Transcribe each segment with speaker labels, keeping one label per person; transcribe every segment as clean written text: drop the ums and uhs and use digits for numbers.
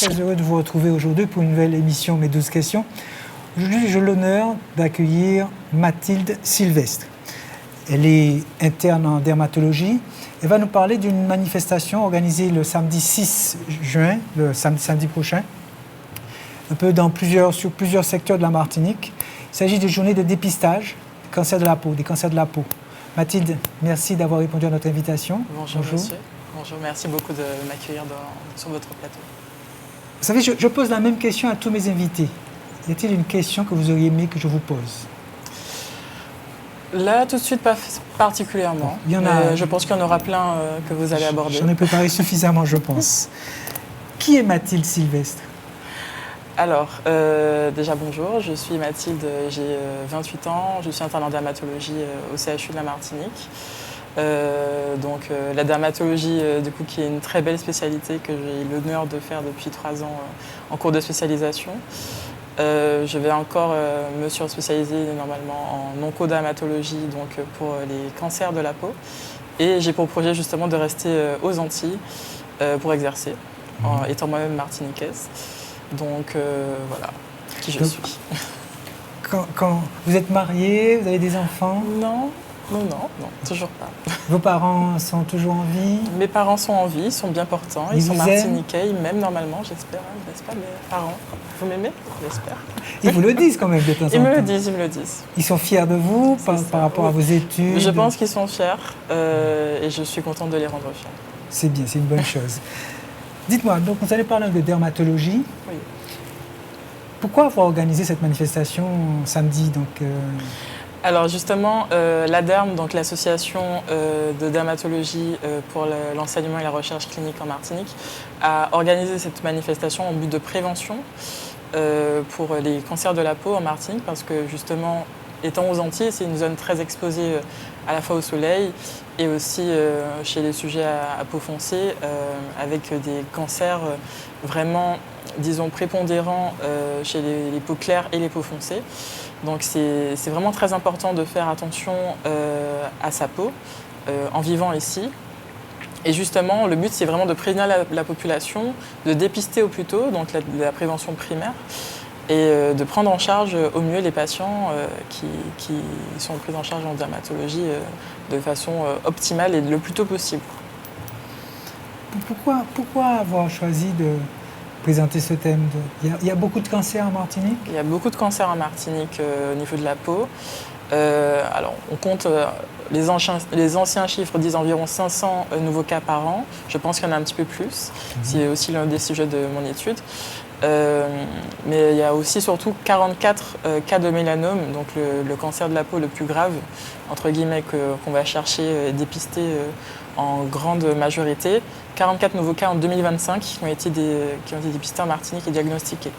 Speaker 1: très heureux de vous retrouver aujourd'hui pour une nouvelle émission Mes 12 questions. Aujourd'hui, j'ai l'honneur d'accueillir Mathilde Sylvestre. Elle est interne en dermatologie. Elle va nous parler d'une manifestation organisée le samedi 6 juin, le samedi prochain, un peu sur plusieurs secteurs de la Martinique. Il s'agit de journées de dépistage des cancers de la peau. Mathilde, merci d'avoir répondu à notre invitation.
Speaker 2: Bonjour. Monsieur. Bonjour, merci beaucoup de m'accueillir sur votre plateau.
Speaker 1: Vous savez, je pose la même question à tous mes invités. Y a-t-il une question que vous auriez aimé que je vous pose?
Speaker 2: Là, tout de suite, pas particulièrement.
Speaker 1: Il y en a,
Speaker 2: je pense qu'il y en aura plein que vous allez aborder.
Speaker 1: J'en ai préparé suffisamment, je pense. Qui est Mathilde Sylvestre?
Speaker 2: Alors, déjà bonjour, je suis Mathilde, j'ai 28 ans, je suis interne en dermatologie au CHU de la Martinique. La dermatologie, du coup, qui est une très belle spécialité que j'ai l'honneur de faire depuis 3 ans en cours de spécialisation. Je vais encore me surspécialiser normalement en oncodermatologie, donc pour les cancers de la peau. Et j'ai pour projet justement de rester aux Antilles pour exercer, étant moi-même martiniquaise. Donc voilà qui je suis.
Speaker 1: Quand vous êtes mariée, vous avez des enfants?
Speaker 2: Non, toujours pas.
Speaker 1: Vos parents sont toujours en vie?
Speaker 2: Mes parents sont en vie, ils sont bien portants, ils sont martiniquais, ils m'aiment normalement, j'espère, n'est-ce pas, mes parents? Vous m'aimez? J'espère.
Speaker 1: Ils vous le disent quand même de temps en temps.
Speaker 2: Ils me le disent.
Speaker 1: Ils sont fiers de vous par rapport à vos études?
Speaker 2: Je pense qu'ils sont fiers et je suis contente de les rendre fiers.
Speaker 1: C'est bien, c'est une bonne chose. Dites-moi, donc vous allez parler de dermatologie.
Speaker 2: Oui.
Speaker 1: Pourquoi avoir organisé cette manifestation samedi
Speaker 2: Alors justement, l'ADERM, donc l'association de dermatologie pour l'enseignement et la recherche clinique en Martinique, a organisé cette manifestation en but de prévention pour les cancers de la peau en Martinique, parce que justement, étant aux Antilles, c'est une zone très exposée à la fois au soleil et aussi chez les sujets à peau foncée, avec des cancers vraiment, disons, prépondérants chez les peaux claires et les peaux foncées. Donc c'est vraiment très important de faire attention à sa peau en vivant ici. Et justement, le but, c'est vraiment de prévenir la population, de dépister au plus tôt, donc la prévention primaire, et de prendre en charge au mieux les patients qui sont pris en charge en dermatologie de façon optimale et le plus tôt possible.
Speaker 1: Pourquoi avoir choisi de présenter ce thème? Il y a beaucoup de cancers en Martinique?
Speaker 2: Il y a beaucoup de cancers en Martinique au niveau de la peau. Alors, on compte, les anciens chiffres disent environ 500 nouveaux cas par an. Je pense qu'il y en a un petit peu plus. C'est aussi l'un des sujets de mon étude. Mais il y a aussi surtout 44 cas de mélanome, donc le cancer de la peau le plus grave, entre guillemets, qu'on va chercher et dépister en grande majorité. 44 nouveaux cas en 2025 qui ont été dépistés en Martinique et diagnostiqués.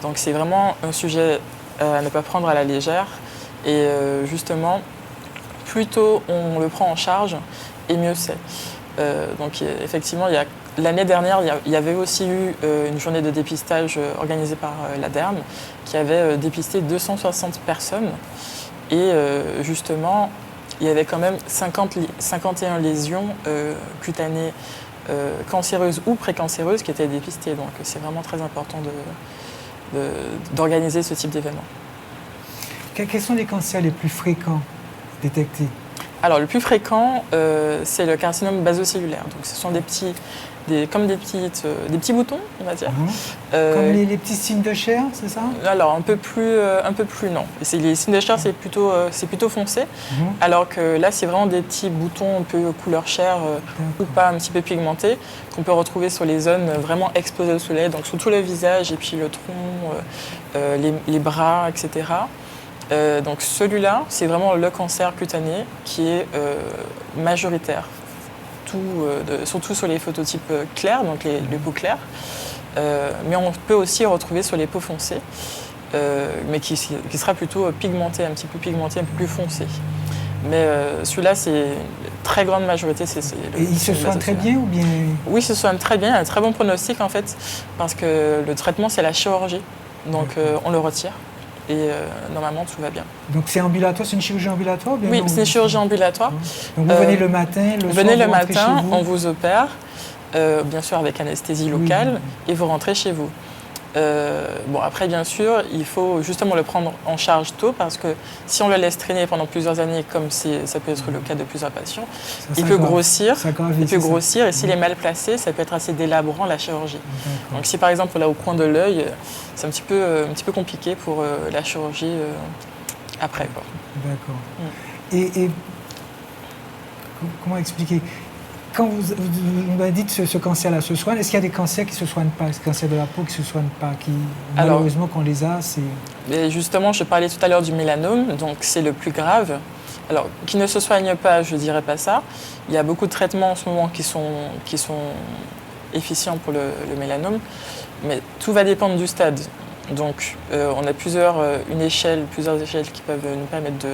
Speaker 2: Donc c'est vraiment un sujet à ne pas prendre à la légère. Et justement, plus tôt on le prend en charge, et mieux c'est. Donc effectivement, l'année dernière, il y avait aussi eu une journée de dépistage organisée par l'ADERM qui avait dépisté 260 personnes. Et justement, il y avait quand même 51 lésions cutanées cancéreuses ou précancéreuses qui étaient dépistées. Donc c'est vraiment très important d'organiser ce type d'événement.
Speaker 1: Quels sont les cancers les plus fréquents détectés?
Speaker 2: Alors le plus fréquent, c'est le carcinome basocellulaire. Donc ce sont des petits boutons, on va dire.
Speaker 1: Comme les petits signes de chair, c'est ça?
Speaker 2: Alors un peu plus non. Les signes de chair, c'est plutôt foncé, alors que là, c'est vraiment des petits boutons un peu couleur chair ou pas, un petit peu pigmentés, qu'on peut retrouver sur les zones vraiment exposées au soleil, donc sur tout le visage et puis le tronc, les bras, etc. Donc celui-là, c'est vraiment le cancer cutané qui est majoritaire. Surtout sur les phototypes clairs, donc les peaux claires. Mais on peut aussi retrouver sur les peaux foncées, mais qui sera plutôt pigmenté, un petit peu pigmenté, un peu plus foncé. Mais celui-là, c'est une très grande majorité.
Speaker 1: Et il se soigne très bien ou bien?
Speaker 2: Oui, il se soigne très bien, il a un très bon pronostic en fait, parce que le traitement, c'est la chirurgie. Donc on le retire. Et normalement tout va bien.
Speaker 1: Donc c'est ambulatoire, c'est une chirurgie ambulatoire?
Speaker 2: Oui, c'est une chirurgie ambulatoire.
Speaker 1: Donc vous venez le matin,
Speaker 2: le soir, vous rentrez chez vous. On vous opère. bien sûr avec anesthésie locale, et vous rentrez chez vous. Bon, après, bien sûr, il faut justement le prendre en charge tôt parce que si on le laisse traîner pendant plusieurs années, comme ça peut être le cas de plusieurs patients, il peut grossir. Et s'il est mal placé, ça peut être assez délabrant la chirurgie. Donc, si par exemple, là, au coin de l'œil, c'est un petit peu compliqué pour la chirurgie après. Quoi.
Speaker 1: D'accord. Et comment expliquer? Quand vous m'avez dit que ce cancer-là se soigne, est-ce qu'il y a des cancers qui ne se soignent pas, ce cancer de la peau qui ne se soignent pas, qui malheureusement quand on les a, c'est...
Speaker 2: Mais justement, je parlais tout à l'heure du mélanome, donc c'est le plus grave. Alors, qui ne se soigne pas, je ne dirais pas ça. Il y a beaucoup de traitements en ce moment qui sont efficients pour le mélanome, mais tout va dépendre du stade. Donc, on a plusieurs échelles qui peuvent nous permettre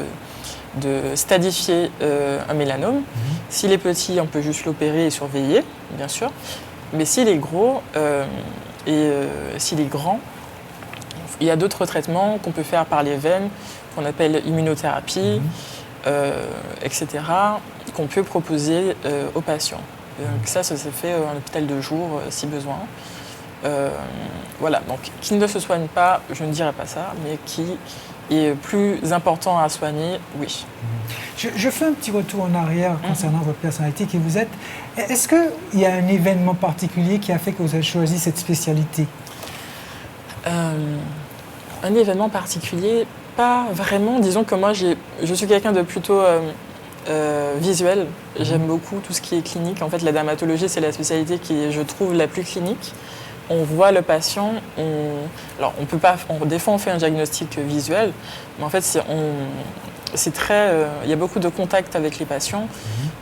Speaker 2: de stadifier un mélanome. S'il est petit, on peut juste l'opérer et surveiller, bien sûr. Mais s'il est gros s'il est grand, il y a d'autres traitements qu'on peut faire par les veines, qu'on appelle immunothérapie, etc., qu'on peut proposer aux patients. Donc ça se fait en hôpital de jour, si besoin. Voilà, donc qui ne se soigne pas, je ne dirais pas ça, mais qui est plus important à soigner, oui.
Speaker 1: Je fais un petit retour en arrière concernant votre personnalité, qui vous êtes. Est-ce qu'il y a un événement particulier qui a fait que vous avez choisi cette spécialité?
Speaker 2: Un événement particulier, pas vraiment. Disons que moi, je suis quelqu'un de plutôt visuel. J'aime beaucoup tout ce qui est clinique. En fait, la dermatologie, c'est la spécialité qui est, je trouve, la plus clinique. On voit le patient, alors on peut pas, des fois on fait un diagnostic visuel, mais en fait c'est très, il y a beaucoup de contact avec les patients,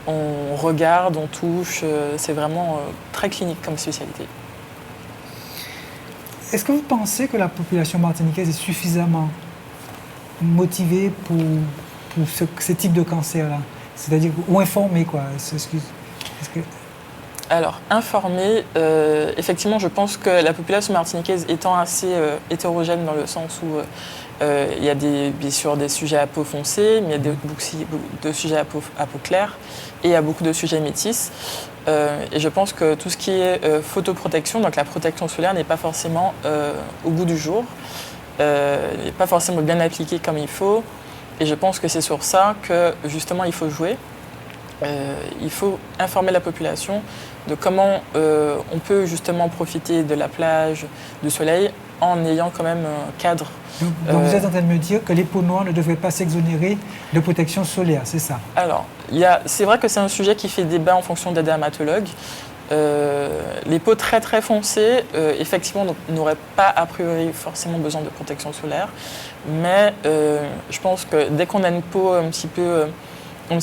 Speaker 2: on regarde, on touche, c'est vraiment très clinique comme spécialité.
Speaker 1: Est-ce que vous pensez que la population martiniquaise est suffisamment motivée pour ce type de cancer-là? C'est-à-dire, ou informée, quoi?
Speaker 2: Alors, informée, effectivement, je pense que la population martiniquaise étant assez hétérogène dans le sens où il y a bien sûr des sujets à peau foncée, mais il y a beaucoup de sujets à peau claire et il y a beaucoup de sujets métis. Et je pense que tout ce qui est photoprotection, donc la protection solaire, n'est pas forcément au goût du jour, n'est pas forcément bien appliquée comme il faut. Et je pense que c'est sur ça que justement il faut jouer. Il faut informer la population de comment on peut justement profiter de la plage, du soleil, en ayant quand même un cadre.
Speaker 1: Donc vous êtes en train de me dire que les peaux noires ne devraient pas s'exonérer de protection solaire, c'est ça?
Speaker 2: Alors, c'est vrai que c'est un sujet qui fait débat en fonction des dermatologues. Les peaux très très foncées, effectivement, n'auraient pas a priori forcément besoin de protection solaire, mais je pense que dès qu'on a une peau un petit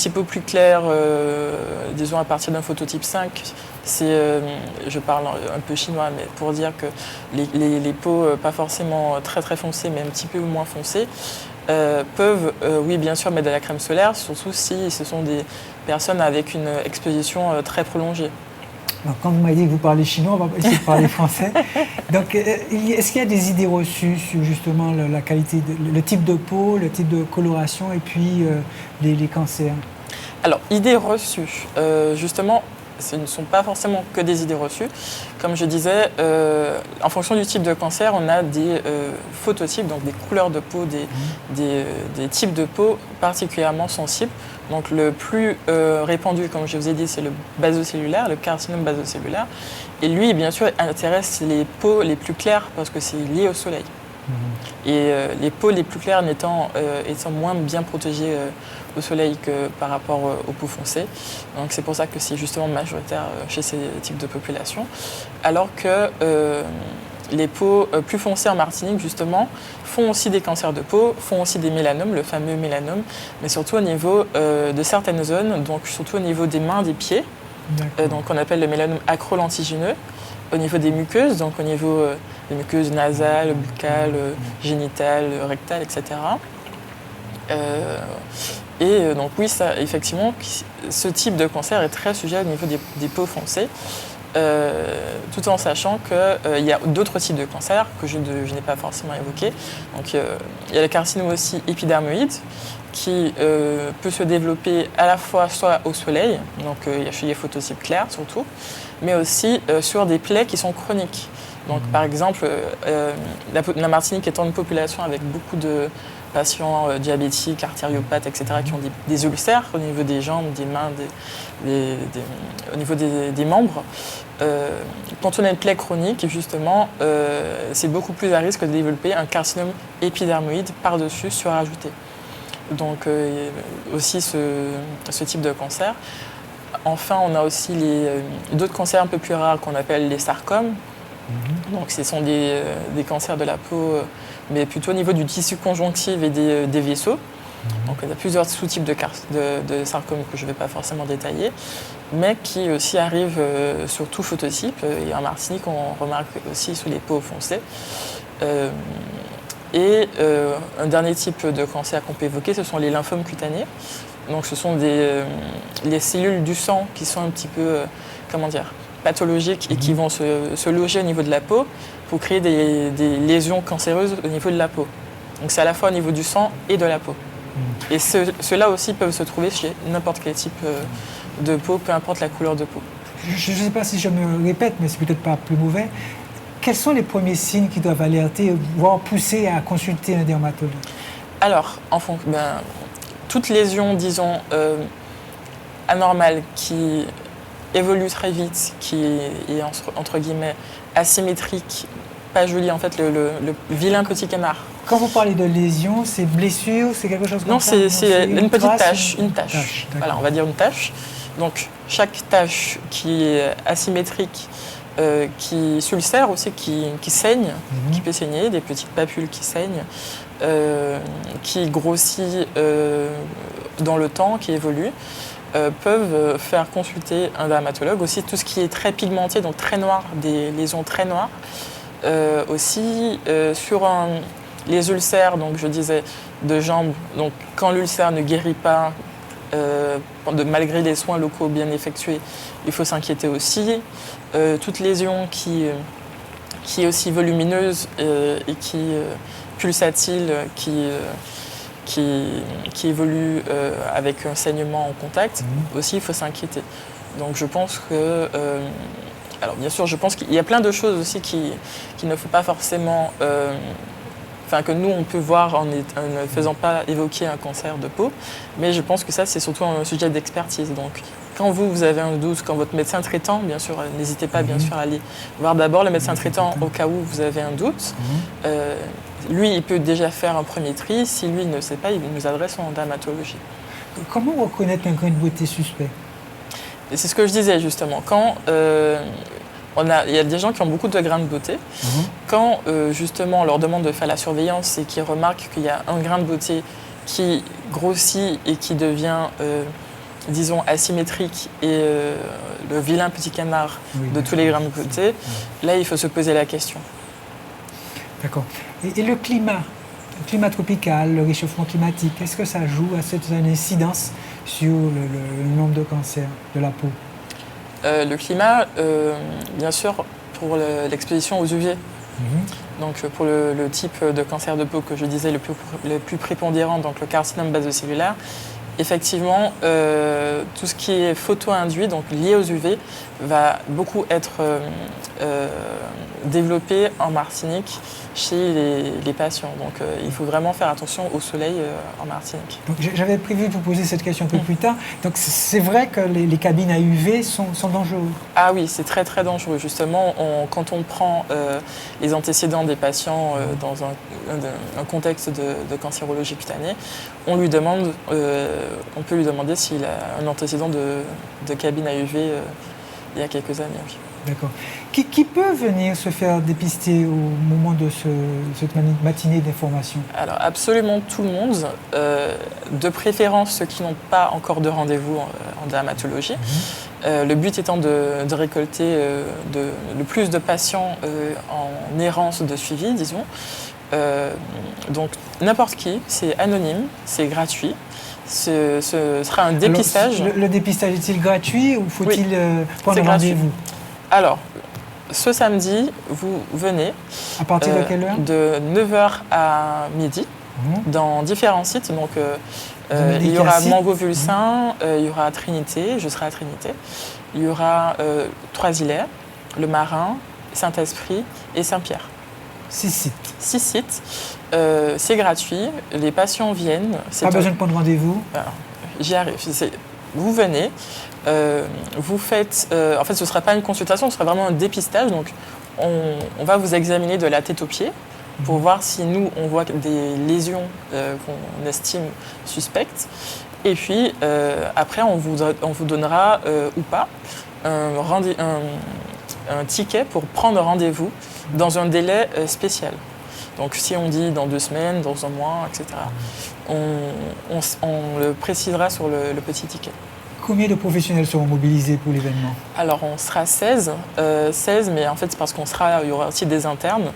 Speaker 2: peu plus claire, disons à partir d'un phototype 5, je parle un peu chinois, mais pour dire que les peaux pas forcément très très foncées, mais un petit peu moins foncées, peuvent, oui bien sûr, mettre de la crème solaire, surtout si ce sont des personnes avec une exposition très prolongée.
Speaker 1: Alors, quand vous m'avez dit que vous parlez chinois, on va essayer de parler français. Donc, est-ce qu'il y a des idées reçues sur justement la qualité, le type de peau, le type de coloration et puis les cancers?
Speaker 2: Alors, idées reçues, justement, ce ne sont pas forcément que des idées reçues. Comme je disais, en fonction du type de cancer, on a des phototypes, donc des couleurs de peau, des types de peau particulièrement sensibles. Donc le plus répandu, comme je vous ai dit, c'est le basocellulaire, le carcinome basocellulaire. Et lui, bien sûr, intéresse les peaux les plus claires parce que c'est lié au soleil. Et les peaux les plus claires étant moins bien protégées au soleil que par rapport aux peaux foncées. Donc c'est pour ça que c'est justement majoritaire chez ces types de populations. Alors que les peaux plus foncées en Martinique, justement, font aussi des cancers de peau, font aussi des mélanomes, le fameux mélanome, mais surtout au niveau de certaines zones, donc surtout au niveau des mains, des pieds, donc on appelle le mélanome acrolentigineux, au niveau des muqueuses, donc au niveau des muqueuses nasales, buccales, génitales, rectales, etc. Donc oui, ça, effectivement, ce type de cancer est très sujet au niveau des peaux foncées. Tout en sachant qu'il y a d'autres types de cancers que je n'ai pas forcément évoqués. Donc, il y a le carcinome aussi épidermoïde qui peut se développer à la fois soit au soleil, donc chez les phototypes clairs surtout, mais aussi sur des plaies qui sont chroniques. Donc, par exemple, la Martinique étant une population avec beaucoup de patients diabétiques, artériopathes, etc., qui ont des ulcères au niveau des jambes, des mains, au niveau des membres. Quand on a une plaie chronique, justement, c'est beaucoup plus à risque de développer un carcinome épidermoïde par-dessus, surajouté. Donc, aussi ce type de cancer. Enfin, on a aussi d'autres cancers un peu plus rares qu'on appelle les sarcomes. Donc, ce sont des cancers de la peau, mais plutôt au niveau du tissu conjonctif et des vaisseaux. Donc, il y a plusieurs sous-types de sarcomes que je ne vais pas forcément détailler, mais qui aussi arrivent sur tout phototype. Et en Martinique, on remarque aussi sous les peaux foncées. Un dernier type de cancer qu'on peut évoquer, ce sont les lymphomes cutanés. Donc, ce sont les cellules du sang qui sont un petit peu, pathologiques et qui vont se loger au niveau de la peau pour créer des lésions cancéreuses au niveau de la peau. Donc, c'est à la fois au niveau du sang et de la peau. Et ceux-là aussi peuvent se trouver chez n'importe quel type de peau, peu importe la couleur de peau.
Speaker 1: Je ne sais pas si je me répète, mais c'est peut-être pas plus mauvais. Quels sont les premiers signes qui doivent alerter, voire pousser à consulter un dermatologue?
Speaker 2: Alors, toute lésion, disons, anormale qui évolue très vite, qui est entre guillemets asymétrique, pas jolie, en fait, le vilain petit canard.
Speaker 1: Quand vous parlez de lésion, c'est blessure, c'est quelque chose comme ça?
Speaker 2: Non, c'est une petite tache. Une tache.
Speaker 1: Tache,
Speaker 2: voilà, on va dire une tache. Donc, chaque tache qui est asymétrique, qui s'ulcère aussi, qui saigne, qui peut saigner, des petites papules qui saignent, qui grossit dans le temps, qui évolue, peuvent faire consulter un dermatologue. Aussi, tout ce qui est très pigmenté, donc très noir, des lésions très noires. Aussi, sur les ulcères, donc je disais, de jambes, donc quand l'ulcère ne guérit pas, malgré les soins locaux bien effectués, il faut s'inquiéter aussi. Toute lésion qui est aussi volumineuse et qui pulsatile, qui évolue avec un saignement en contact, aussi il faut s'inquiéter. Donc je pense que... alors bien sûr, je pense qu'il y a plein de choses aussi qu'il ne faut pas forcément... que nous, on peut voir en ne faisant pas évoquer un cancer de peau. Mais je pense que ça, c'est surtout un sujet d'expertise. Donc, quand vous avez un doute, quand votre médecin traitant, bien sûr, n'hésitez pas bien sûr à aller voir d'abord le médecin traitant au cas où vous avez un doute. Lui, il peut déjà faire un premier tri. Si lui ne sait pas, il nous adresse en dermatologie.
Speaker 1: Comment reconnaître un grain de beauté suspect?
Speaker 2: Et c'est ce que je disais justement. Quand il y a des gens qui ont beaucoup de grains de beauté. Quand justement on leur demande de faire la surveillance et qu'ils remarquent qu'il y a un grain de beauté qui grossit et qui devient, disons, asymétrique et le vilain petit canard de tous les grains de beauté, là il faut se poser la question.
Speaker 1: D'accord. Et le climat tropical, le réchauffement climatique, est-ce que ça joue à cette incidence sur le nombre de cancers de la peau?
Speaker 2: Le climat, bien sûr, pour l'exposition aux UV. Donc pour le type de cancer de peau que je disais le plus prépondérant, donc le carcinome basocellulaire, effectivement, tout ce qui est photo-induit, donc lié aux UV, va beaucoup être développé en Martinique chez les patients. Donc il faut vraiment faire attention au soleil en Martinique.
Speaker 1: Donc, j'avais prévu de vous poser cette question un peu plus tard. Donc c'est vrai que les cabines à UV sont dangereuses?
Speaker 2: Ah oui, c'est très très dangereux. Justement, quand on prend les antécédents des patients dans un contexte de cancérologie cutanée, on peut lui demander s'il a un antécédent de cabine à UV il y a quelques années. Oui.
Speaker 1: D'accord. Qui peut venir se faire dépister au moment de cette matinée d'information? Alors
Speaker 2: absolument tout le monde, de préférence ceux qui n'ont pas encore de rendez-vous en dermatologie. Le but étant de récolter le plus de patients en errance de suivi, disons. Donc n'importe qui, c'est anonyme, c'est gratuit. Ce sera un dépistage.
Speaker 1: Alors, le dépistage est-il gratuit ou faut-il prendre rendez-vous?
Speaker 2: Alors, ce samedi, vous venez.
Speaker 1: À partir de quelle heure?
Speaker 2: De 9h à midi, dans différents sites. Donc, il y aura Mango-Vulsin, il y aura Trinité, je serai à Trinité. il y aura Trois-Hilaires, Le Marin, Saint-Esprit et Saint-Pierre.
Speaker 1: 6 sites.
Speaker 2: 6 sites. C'est gratuit, les patients viennent.
Speaker 1: Pas besoin de prendre rendez-vous.
Speaker 2: Alors, j'y arrive. Vous venez, vous faites... en fait, ce ne sera pas une consultation, ce sera vraiment un dépistage. Donc, on va vous examiner de la tête aux pieds pour voir si nous, on voit des lésions qu'on estime suspectes. Et puis, après, on vous donnera ou pas un ticket pour prendre rendez-vous dans un délai spécial. Donc, si on dit dans 2 semaines, dans un mois, etc., on le précisera sur le petit ticket.
Speaker 1: Combien de professionnels seront mobilisés pour l'événement?
Speaker 2: Alors, on sera 16, mais en fait, c'est parce il y aura aussi des internes.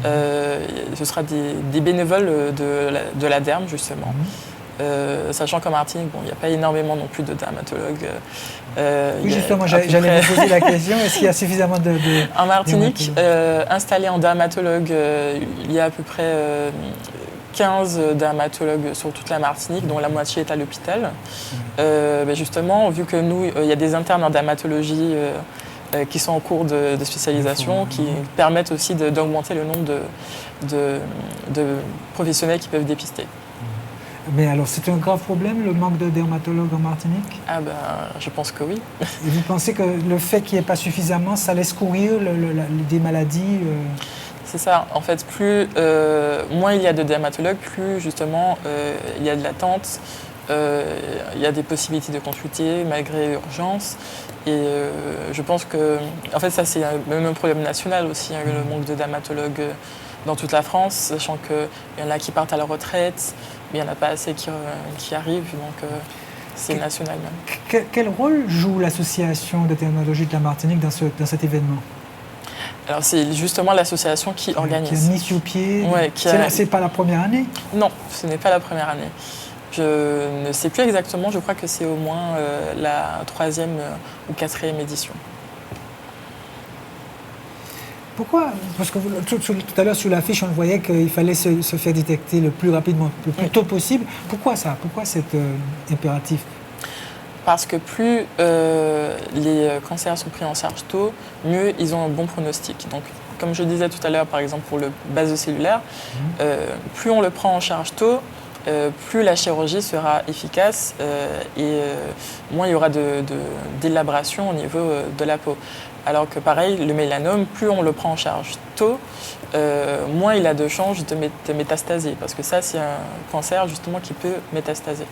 Speaker 2: Ce sera des bénévoles de la derme, justement. Sachant qu'en Martinique, il n'y a pas énormément non plus de dermatologues.
Speaker 1: Oui, justement, j'allais vous poser la question, est-ce qu'il y a suffisamment de
Speaker 2: en Martinique, installés en dermatologue, il y a à peu près 15 dermatologues sur toute la Martinique, dont la moitié est à l'hôpital. Justement, vu que nous, il y a des internes en dermatologie qui sont en cours de spécialisation, qui permettent aussi d'augmenter le nombre de professionnels qui peuvent dépister.
Speaker 1: Mais alors, c'est un grave problème, le manque de dermatologues en Martinique?
Speaker 2: Je pense que oui.
Speaker 1: Et vous pensez que le fait qu'il n'y ait pas suffisamment, ça laisse courir des maladies
Speaker 2: C'est ça. En fait, moins il y a de dermatologues, plus justement il y a de l'attente, il y a des possibilités de consulter malgré l'urgence. Et je pense que, en fait, ça c'est même un problème national aussi, hein, le manque de dermatologues dans toute la France, sachant qu'il y en a qui partent à la retraite, mais il n'y en a pas assez qui arrivent, donc c'est national même.
Speaker 1: Quel rôle joue l'association de dermatologie de la Martinique dans cet événement?
Speaker 2: Alors c'est justement l'association qui organise.
Speaker 1: Qui a mis sur pied.
Speaker 2: Ouais,
Speaker 1: c'est pas la première année?
Speaker 2: Non, ce n'est pas la première année. Je ne sais plus exactement, je crois que c'est au moins la 3e ou 4e édition.
Speaker 1: Pourquoi? Parce que tout à l'heure sur l'affiche, on voyait qu'il fallait se faire détecter le plus rapidement, le plus tôt possible. Pourquoi ça? Pourquoi cet impératif?
Speaker 2: Parce que plus les cancers sont pris en charge tôt, mieux ils ont un bon pronostic. Donc, comme je disais tout à l'heure, par exemple pour le basocellulaire, plus on le prend en charge tôt, plus la chirurgie sera efficace et moins il y aura d'élaboration au niveau de la peau. Alors que pareil, le mélanome, plus on le prend en charge tôt, moins il a de chances de métastaser. Parce que ça, c'est un cancer justement qui peut métastaser.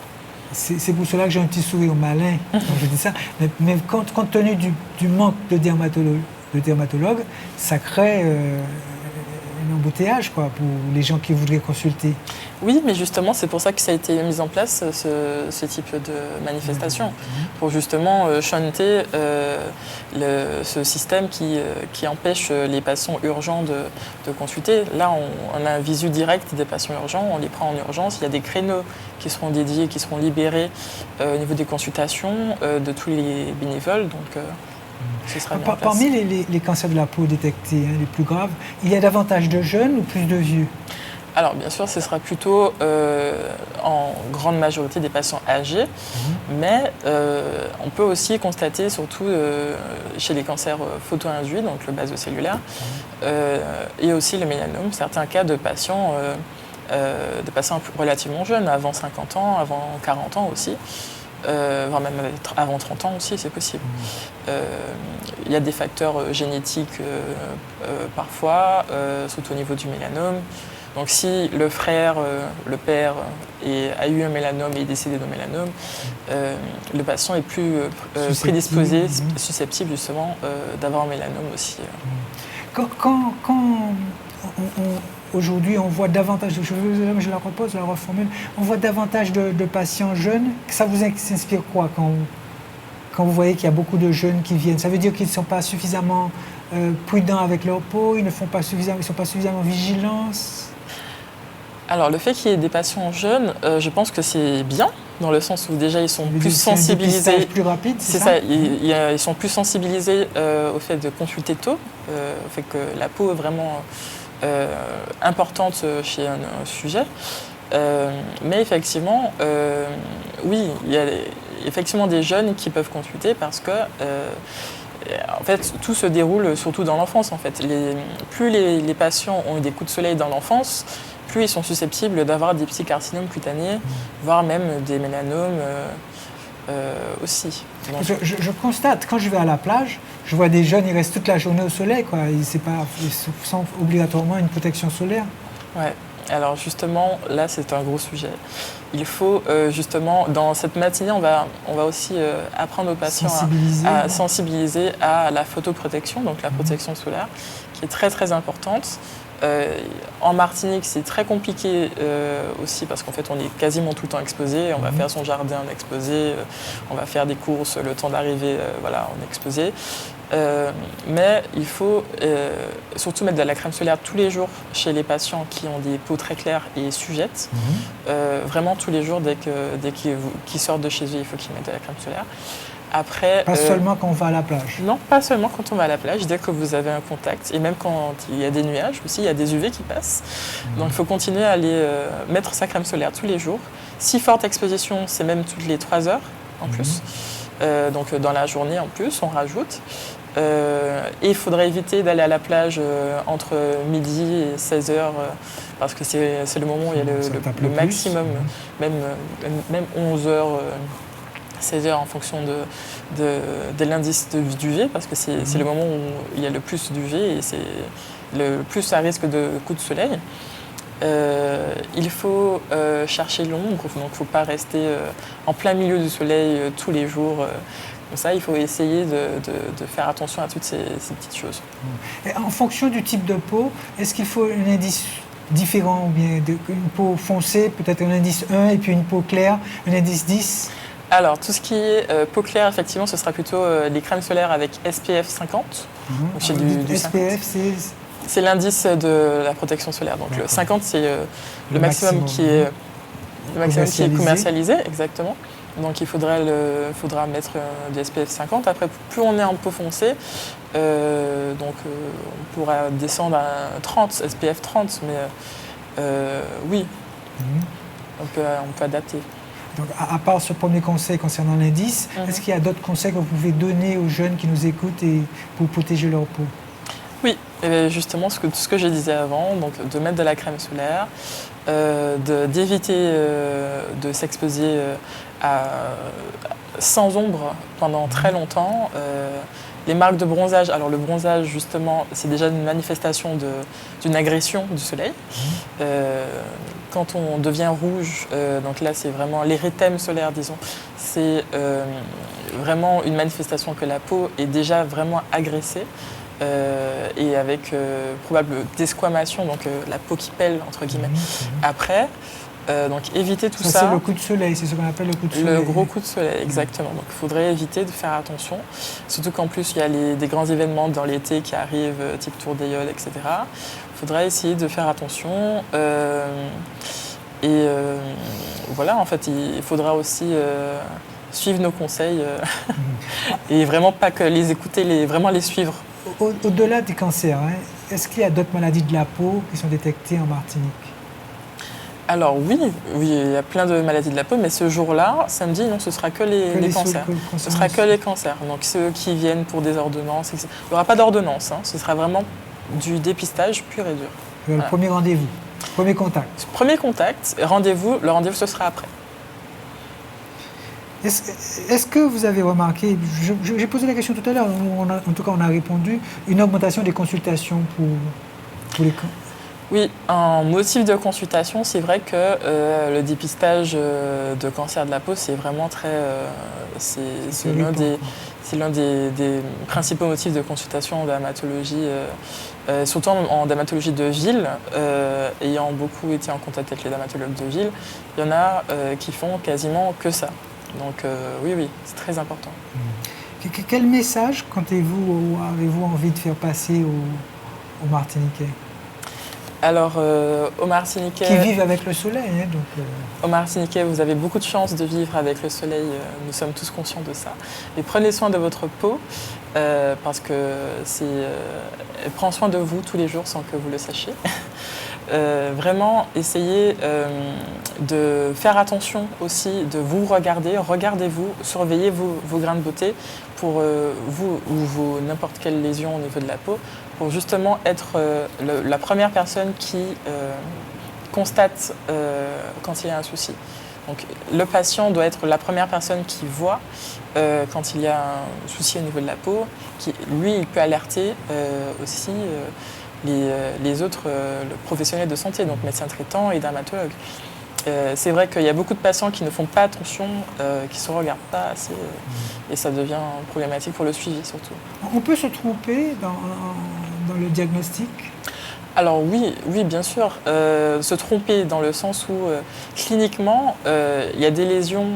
Speaker 1: C'est pour cela que j'ai un petit sourire malin quand je dis ça. Mais compte tenu du manque de dermatologues, ça crée un embouteillage pour les gens qui voudraient consulter.
Speaker 2: Oui, mais justement, c'est pour ça que ça a été mis en place, ce type de manifestation, pour justement shunter ce système qui empêche les patients urgents de consulter. Là, on a un visu direct des patients urgents, on les prend en urgence. Il y a des créneaux qui seront dédiés, qui seront libérés au niveau des consultations de tous les bénévoles. Donc, ce sera mis en place.
Speaker 1: Parmi les cancers de la peau détectés, les plus graves, il y a davantage de jeunes ou plus de vieux?
Speaker 2: Alors, bien sûr, ce sera plutôt en grande majorité des patients âgés, mais on peut aussi constater, surtout chez les cancers photo-induits, donc le basocellulaire, et aussi le mélanome, certains cas de patients relativement jeunes, avant 50 ans, avant 40 ans aussi. Voire même avant 30 ans aussi, c'est possible. Il y a des facteurs génétiques parfois, surtout au niveau du mélanome. Donc si le frère, le père a eu un mélanome et est décédé d'un mélanome, le patient est plus prédisposé, susceptible justement d'avoir un mélanome aussi.
Speaker 1: Quand aujourd'hui on voit davantage, je la repose, je la reformule, on voit davantage de patients jeunes, ça vous inspire quoi quand vous voyez qu'il y a beaucoup de jeunes qui viennent? Ça veut dire qu'ils ne sont pas suffisamment prudents avec leur peau, ils ne sont pas suffisamment vigilants?
Speaker 2: Alors, le fait qu'il y ait des patients jeunes, je pense que c'est bien, dans le sens où déjà ils sont plus sensibilisés.
Speaker 1: Un plus rapide,
Speaker 2: c'est ça. Ils sont plus sensibilisés au fait de consulter tôt, au fait que la peau est vraiment importante chez un sujet. Mais effectivement, oui, il y effectivement des jeunes qui peuvent consulter parce que en fait, tout se déroule surtout dans l'enfance. En fait. Plus les patients ont eu des coups de soleil dans l'enfance, plus ils sont susceptibles d'avoir des psycarcinomes cutanés, voire même des mélanomes aussi. Donc,
Speaker 1: je constate, quand je vais à la plage, je vois des jeunes, ils restent toute la journée au soleil, quoi. Ils sont obligatoirement une protection solaire.
Speaker 2: Ouais. Alors justement, là, c'est un gros sujet. Il faut justement, dans cette matinée, on va aussi apprendre aux patients à sensibiliser à la photoprotection, donc la protection solaire, qui est très très importante. En Martinique, c'est très compliqué aussi parce qu'en fait, on est quasiment tout le temps exposé. On va faire son jardin, on est exposé. On va faire des courses, le temps d'arriver, voilà, on est exposé. Mais il faut surtout mettre de la crème solaire tous les jours chez les patients qui ont des peaux très claires et sujettes. Vraiment tous les jours, dès qu'ils sortent de chez eux, il faut qu'ils mettent de la crème solaire. Après,
Speaker 1: pas seulement quand on va à la plage.
Speaker 2: Non, pas seulement quand on va à la plage, dès que vous avez un contact. Et même quand il y a des nuages aussi, il y a des UV qui passent. Donc il faut continuer à aller mettre sa crème solaire tous les jours. Si forte exposition, c'est même toutes les 3 heures en plus. Donc dans la journée en plus, on rajoute. Et il faudrait éviter d'aller à la plage entre midi et 16 heures parce que c'est le moment où il y a le maximum, même 11 heures. 16 heures en fonction de l'indice d'UV parce que c'est le moment où il y a le plus d'UV et c'est le plus à risque de coups de soleil. Il faut chercher l'ombre, donc il ne faut pas rester en plein milieu du soleil tous les jours. Comme ça, il faut essayer de faire attention à toutes ces petites choses.
Speaker 1: Et en fonction du type de peau, est-ce qu'il faut un indice différent ou bien une peau foncée, peut-être un indice 1 et puis une peau claire, un indice 10 ?
Speaker 2: Alors, tout ce qui est peau claire, effectivement, ce sera plutôt les crèmes solaires avec SPF 50. Donc, c'est du
Speaker 1: SPF,
Speaker 2: c'est l'indice de la protection solaire. Donc, le 50, c'est le maximum qui est commercialisé. Exactement. Donc, il faudra mettre du SPF 50. Après, plus on est en peau foncée, on pourra descendre à 30, SPF 30. Mais oui, on peut adapter.
Speaker 1: Donc, à part ce premier conseil concernant l'indice, est-ce qu'il y a d'autres conseils que vous pouvez donner aux jeunes qui nous écoutent et pour protéger leur peau ?
Speaker 2: Oui, et justement, tout ce que je disais avant, donc de mettre de la crème solaire, d'éviter de s'exposer sans ombre pendant très longtemps. Les marques de bronzage, alors le bronzage justement, c'est déjà une manifestation d'une agression du soleil. Quand on devient rouge, donc là c'est vraiment l'érythème solaire, disons, c'est vraiment une manifestation que la peau est déjà vraiment agressée et avec probable desquamation, donc la peau qui pèle entre guillemets. Après, donc éviter tout ça.
Speaker 1: C'est le coup de soleil, c'est ce qu'on appelle le coup de soleil.
Speaker 2: Le gros coup de soleil, exactement. Donc il faudrait éviter de faire attention. Surtout qu'en plus, il y a des grands événements dans l'été qui arrivent, type Tour d'Aïol, etc. Il faudrait essayer de faire attention. Voilà, en fait, il faudra aussi suivre nos conseils et vraiment pas que les écouter, vraiment les suivre.
Speaker 1: Au-delà des cancers, est-ce qu'il y a d'autres maladies de la peau qui sont détectées en Martinique ?
Speaker 2: Alors oui, il y a plein de maladies de la peau, mais ce jour-là, samedi, non, ce sera que les cancers. Ce sera que les cancers. Donc ceux qui viennent pour des ordonnances, etc. Il n'y aura pas d'ordonnance, ce sera vraiment du dépistage pur et dur.
Speaker 1: Le premier rendez-vous, premier contact.
Speaker 2: Premier contact, le rendez-vous ce sera après.
Speaker 1: Est-ce que vous avez remarqué, j'ai posé la question tout à l'heure, en tout cas on a répondu, une augmentation des consultations pour les...
Speaker 2: Oui, en motif de consultation, c'est vrai que le dépistage de cancer de la peau, c'est vraiment très... c'est l'un des principaux motifs de consultation en dermatologie, surtout en dermatologie de ville. Ayant beaucoup été en contact avec les dermatologues de ville, il y en a qui font quasiment que ça. Donc oui, c'est très important.
Speaker 1: Quel message comptez-vous ou avez-vous envie de faire passer aux Martiniquais ?
Speaker 2: Alors, aux Martiniquais...
Speaker 1: Qui vivent avec le soleil.
Speaker 2: Aux Martiniquais, vous avez beaucoup de chance de vivre avec le soleil. Nous sommes tous conscients de ça. Et prenez soin de votre peau parce que elle prend soin de vous tous les jours sans que vous le sachiez. vraiment essayer de faire attention aussi, de vous regarder, regardez-vous, surveillez vos grains de beauté pour vous ou n'importe quelle lésion au niveau de la peau, pour justement être la première personne qui constate quand il y a un souci. Donc, le patient doit être la première personne qui voit quand il y a un souci au niveau de la peau. Lui, il peut alerter aussi les autres professionnels de santé, donc médecins traitants et dermatologues. C'est vrai qu'il y a beaucoup de patients qui ne font pas attention, qui ne se regardent pas assez, et ça devient problématique pour le suivi surtout.
Speaker 1: On peut se tromper dans le diagnostic ?
Speaker 2: Alors oui, bien sûr. Se tromper dans le sens où cliniquement, il y a des lésions,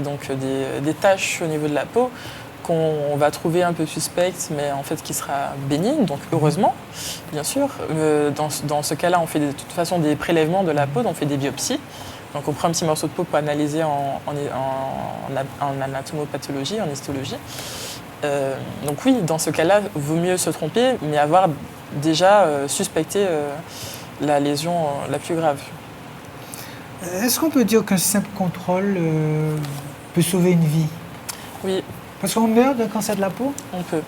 Speaker 2: donc des taches au niveau de la peau qu'on va trouver un peu suspectes, mais en fait qui sera bénigne, donc heureusement, bien sûr. Dans ce cas-là, on fait de toute façon des prélèvements de la peau, on fait des biopsies. Donc on prend un petit morceau de peau pour analyser en anatomopathologie, en histologie. Donc oui, dans ce cas-là, il vaut mieux se tromper, mais avoir déjà suspecté la lésion la plus grave.
Speaker 1: Est-ce qu'on peut dire qu'un simple contrôle peut sauver une vie ?
Speaker 2: Oui.
Speaker 1: Parce qu'on meurt d'un cancer de la peau ?
Speaker 2: On peut.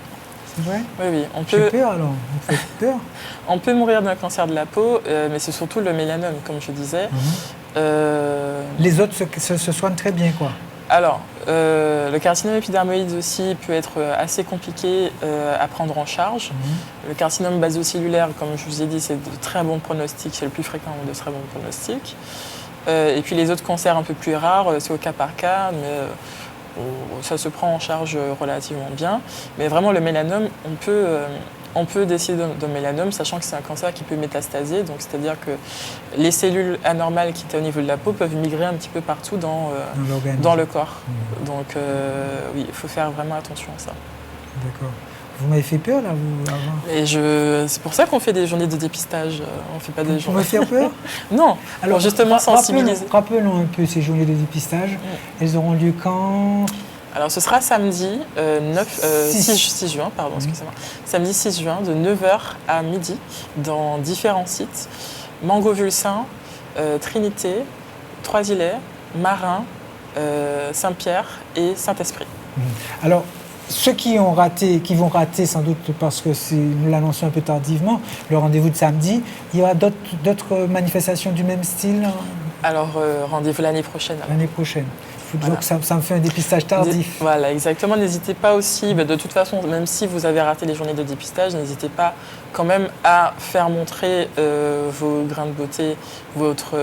Speaker 1: C'est vrai ?
Speaker 2: Oui.
Speaker 1: J'ai peur alors, on fait peur.
Speaker 2: On peut mourir d'un cancer de la peau, mais c'est surtout le mélanome, comme je disais.
Speaker 1: Les autres se soignent très bien, quoi.
Speaker 2: Alors, le carcinome épidermoïde aussi peut être assez compliqué à prendre en charge. Le carcinome basocellulaire, comme je vous ai dit, c'est de très bons pronostics, c'est le plus fréquent de très bons pronostics. Et puis les autres cancers un peu plus rares, c'est au cas par cas, mais ça se prend en charge relativement bien. Mais vraiment, le mélanome, on peut décider d'un mélanome, sachant que c'est un cancer qui peut métastaser, donc c'est-à-dire que les cellules anormales qui étaient au niveau de la peau peuvent migrer un petit peu partout dans le corps. Donc oui, il faut faire vraiment attention à ça.
Speaker 1: D'accord. Vous m'avez fait peur là, vous, avant.
Speaker 2: Et c'est pour ça qu'on fait des journées de dépistage. On fait pas des journées.
Speaker 1: Vous me faire peur ?
Speaker 2: Non. Alors justement sensibiliser.
Speaker 1: Rappelons un peu ces journées de dépistage. Elles auront lieu quand ?
Speaker 2: Alors ce sera samedi 6 juin, excusez-moi. Samedi 6 juin de 9h à midi dans différents sites. Mangovulsin, Trinité, Trois-Îlets, Marin, Saint-Pierre et Saint-Esprit.
Speaker 1: Alors, ceux qui vont rater sans doute parce que nous l'annonçons un peu tardivement, le rendez-vous de samedi, il y aura d'autres manifestations du même style ?
Speaker 2: Alors, rendez-vous l'année prochaine.
Speaker 1: L'année prochaine. Donc ça me fait un dépistage tardif.
Speaker 2: Voilà, exactement. N'hésitez pas aussi, de toute façon, même si vous avez raté les journées de dépistage, n'hésitez pas quand même à faire montrer vos grains de beauté, votre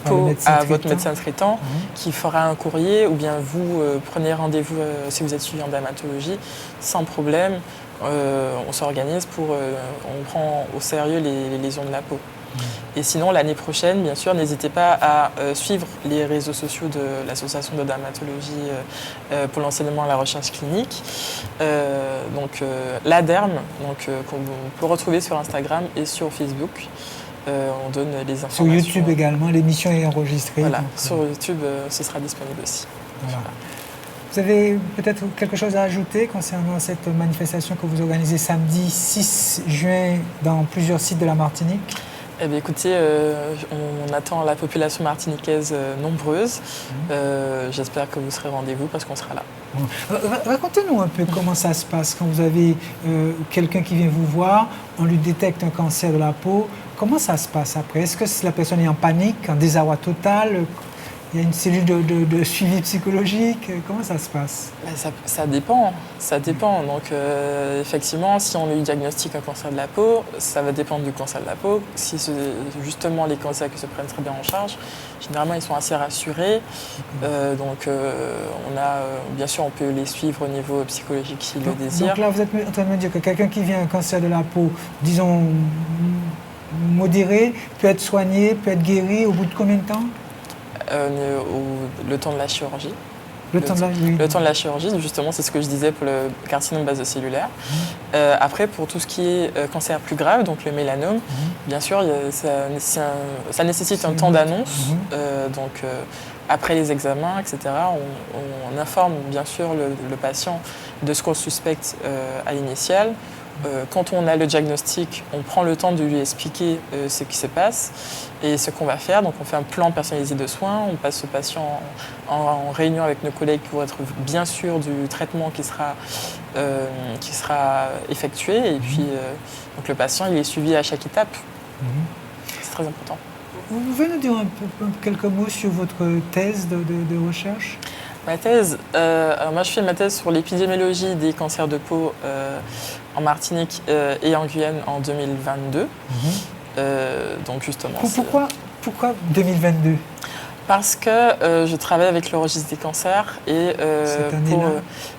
Speaker 2: peau à votre médecin traitant qui fera un courrier, ou bien vous prenez rendez-vous si vous êtes suivi en dermatologie, sans problème. On s'organise on prend au sérieux les lésions de la peau. Et sinon, l'année prochaine, bien sûr, n'hésitez pas à suivre les réseaux sociaux de l'Association de dermatologie pour l'enseignement et la recherche clinique. L'ADERM, qu'on peut retrouver sur Instagram et sur Facebook. On donne les informations.
Speaker 1: Sur YouTube également, l'émission est enregistrée.
Speaker 2: Voilà, sur YouTube, ce sera disponible aussi.
Speaker 1: Voilà. Vous avez peut-être quelque chose à ajouter concernant cette manifestation que vous organisez samedi 6 juin dans plusieurs sites de la Martinique ?
Speaker 2: Eh bien, écoutez, on attend la population martiniquaise nombreuse. J'espère que vous serez au rendez-vous parce qu'on sera là.
Speaker 1: Racontez-nous un peu comment ça se passe quand vous avez quelqu'un qui vient vous voir, on lui détecte un cancer de la peau. Comment ça se passe après ? Est-ce que la personne est en panique, en désarroi total ? Il y a une cellule de suivi psychologique. Comment ça se passe ?
Speaker 2: Ça dépend. Donc, effectivement, si on lui diagnostique un cancer de la peau, ça va dépendre du cancer de la peau. Si c'est justement les cancers qui se prennent très bien en charge, généralement, ils sont assez rassurés. Bien sûr, on peut les suivre au niveau psychologique s'ils le désirent.
Speaker 1: Donc là, vous êtes en train de me dire que quelqu'un qui vient un cancer de la peau, disons, modéré, peut être soigné, peut être guéri au bout de combien de temps ?
Speaker 2: Le temps de la chirurgie.
Speaker 1: Le temps de la
Speaker 2: chirurgie, justement, c'est ce que je disais pour le carcinome basocellulaire. Après, pour tout ce qui est cancer plus grave, donc le mélanome, bien sûr, ça nécessite un temps d'annonce. Après les examens, etc., on informe bien sûr le patient de ce qu'on suspecte à l'initial. quand on a le diagnostic, on prend le temps de lui expliquer ce qui se passe et ce qu'on va faire. Donc on fait un plan personnalisé de soins, on passe ce patient en réunion avec nos collègues pour être bien sûr du traitement qui sera effectué. Et puis donc le patient il est suivi à chaque étape. C'est très important.
Speaker 1: Vous pouvez nous dire quelques mots sur votre thèse de recherche?
Speaker 2: Ma thèse, alors moi je fais ma thèse sur l'épidémiologie des cancers de peau en Martinique et en Guyane en 2022. Donc justement.
Speaker 1: Pourquoi 2022?
Speaker 2: Parce que je travaille avec le registre des cancers et pour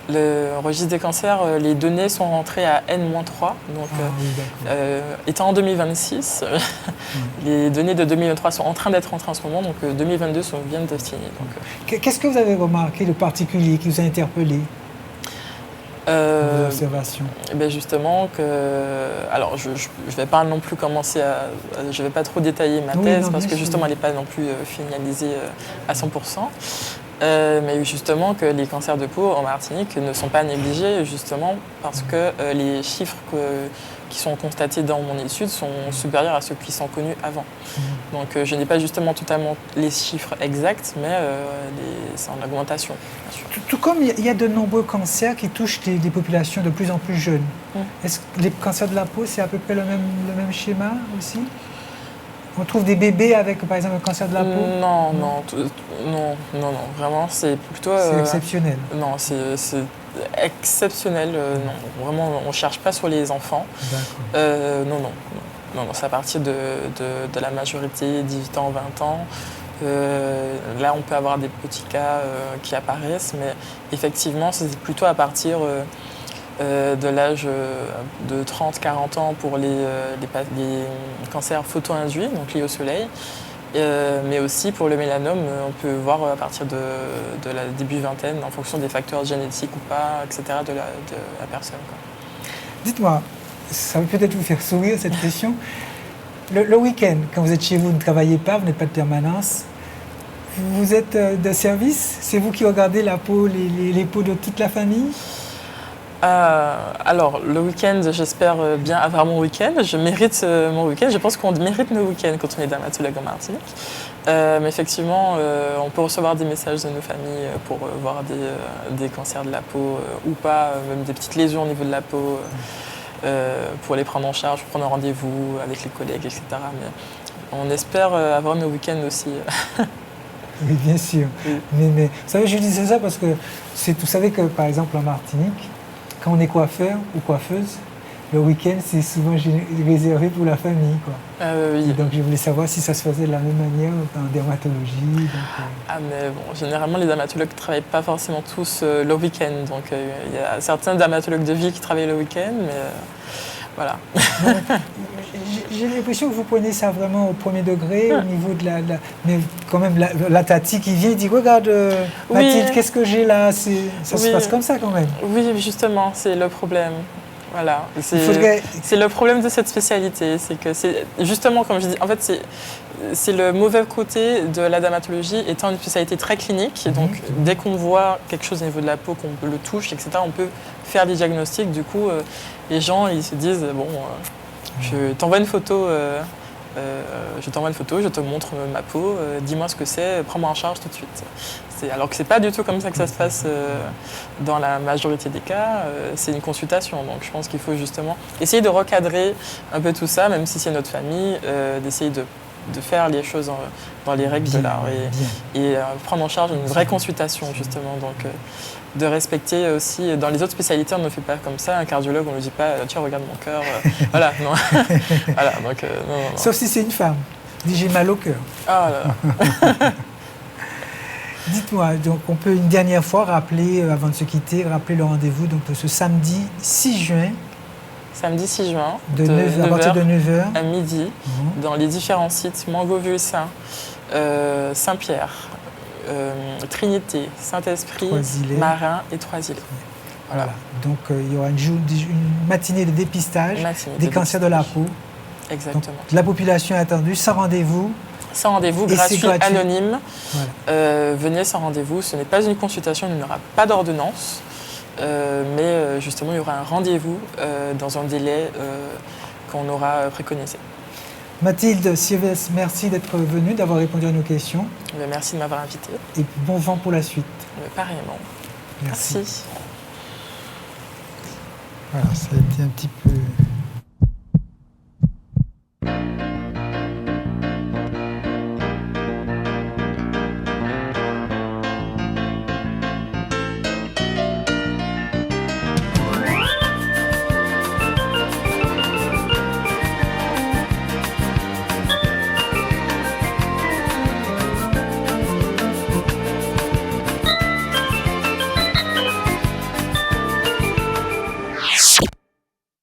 Speaker 2: le registre des cancers, les données sont rentrées à N-3. Donc, étant en 2026, les données de 2023 sont en train d'être rentrées en ce moment, donc 2022 viennent de finir.
Speaker 1: Qu'est-ce que vous avez remarqué de particulier qui vous a interpellé vos observations?
Speaker 2: Justement alors je ne vais pas non plus commencer je ne vais pas trop détailler ma thèse parce que justement elle n'est pas non plus finalisée à 100%. Mais justement que les cancers de peau en Martinique ne sont pas négligés justement parce que les chiffres qui sont constatés dans mon étude sont supérieurs à ceux qui sont connus avant. Donc je n'ai pas justement totalement les chiffres exacts, mais c'est en augmentation, bien sûr.
Speaker 1: Tout comme il y a de nombreux cancers qui touchent des populations de plus en plus jeunes. Est-ce que les cancers de la peau, c'est à peu près le même schéma aussi? On trouve des bébés avec, par exemple, un cancer de la peau?
Speaker 2: Non, vraiment, c'est plutôt...
Speaker 1: c'est exceptionnel?
Speaker 2: Non, c'est exceptionnel, non. Vraiment, on ne cherche pas sur les enfants. Non, c'est à partir de la majorité, 18 ans, 20 ans. Là, on peut avoir des petits cas qui apparaissent, mais effectivement, c'est plutôt à partir... de l'âge de 30-40 ans pour les cancers photo-induits, donc liés au soleil, mais aussi pour le mélanome, on peut voir à partir de la début vingtaine, en fonction des facteurs génétiques ou pas, etc., de la personne.
Speaker 1: Dites-moi, ça va peut-être vous faire sourire cette question. Le week-end, quand vous êtes chez vous, vous ne travaillez pas, vous n'êtes pas de permanence, vous êtes de service? C'est vous qui regardez la peau, les peaux de toute la famille?
Speaker 2: Alors, le week-end, j'espère bien avoir mon week-end. Je mérite mon week-end. Je pense qu'on mérite nos week-ends quand on est dermatologue en Martinique. Mais effectivement, on peut recevoir des messages de nos familles pour voir des cancers de la peau ou pas, même des petites lésions au niveau de la peau, pour les prendre en charge, pour prendre un rendez-vous avec les collègues, etc. Mais on espère avoir nos week-ends aussi.
Speaker 1: Oui, bien sûr. Mais vous savez, je disais ça parce que vous savez que, par exemple, en Martinique, quand on est coiffeur ou coiffeuse, le week-end, c'est souvent réservé pour la famille, quoi.
Speaker 2: Oui.
Speaker 1: Et donc, je voulais savoir si ça se faisait de la même manière en dermatologie.
Speaker 2: Mais bon, généralement, les dermatologues ne travaillent pas forcément tous le week-end. Donc, il y a certains dermatologues de ville qui travaillent le week-end, mais voilà.
Speaker 1: J'ai l'impression que vous prenez ça vraiment au premier degré, au niveau de mais quand même, la tati qui vient et dit « Regarde, Mathilde, qu'est-ce que j'ai là ?» Ça se passe comme ça quand même.
Speaker 2: Oui, justement, c'est le problème. Voilà. C'est le problème de cette spécialité. C'est que c'est justement, comme je dis, en fait, c'est le mauvais côté de la dermatologie étant une spécialité très clinique. Donc, dès qu'on voit quelque chose au niveau de la peau, qu'on le touche, etc., on peut faire des diagnostics. Du coup, les gens, ils se disent « Bon, je t'envoie une photo, je te montre ma peau, dis-moi ce que c'est, prends-moi en charge tout de suite. » Alors que ce n'est pas du tout comme ça que ça se passe dans la majorité des cas, c'est une consultation. Donc je pense qu'il faut justement essayer de recadrer un peu tout ça, même si c'est notre famille, d'essayer de faire les choses dans les règles de l'art et prendre en charge une vraie consultation justement. Donc, de respecter aussi, dans les autres spécialités, on ne fait pas comme ça. Un cardiologue, on ne lui dit pas « tiens, regarde mon cœur ». Voilà, non. Voilà, donc, non.
Speaker 1: Sauf si c'est une femme. Dit « j'ai mal au cœur ».
Speaker 2: Ah là là.
Speaker 1: Dites-moi, donc on peut une dernière fois rappeler, avant de se quitter, rappeler le rendez-vous donc, ce samedi 6 juin.
Speaker 2: Samedi 6 juin,
Speaker 1: à partir de 9h.
Speaker 2: À midi, dans les différents sites Mangovie-Saint, Saint-Pierre, Trinité, Saint-Esprit, Marin et Trois-Îles.
Speaker 1: Voilà. Donc il y aura une matinée de dépistage des cancers de la peau.
Speaker 2: Exactement.
Speaker 1: Donc, la population est attendue, sans rendez-vous.
Speaker 2: Sans rendez-vous, gratuit, anonyme. Voilà. Venez sans rendez-vous, ce n'est pas une consultation, il n'y aura pas d'ordonnance. mais justement, il y aura un rendez-vous dans un délai qu'on aura préconisé.
Speaker 1: Mathilde Sylvestre, merci d'être venue, d'avoir répondu à nos questions.
Speaker 2: Merci de m'avoir invité.
Speaker 1: Et bon vent pour la suite.
Speaker 2: Pareillement.
Speaker 1: Merci.
Speaker 2: Merci.
Speaker 1: Voilà, ça a été un petit peu...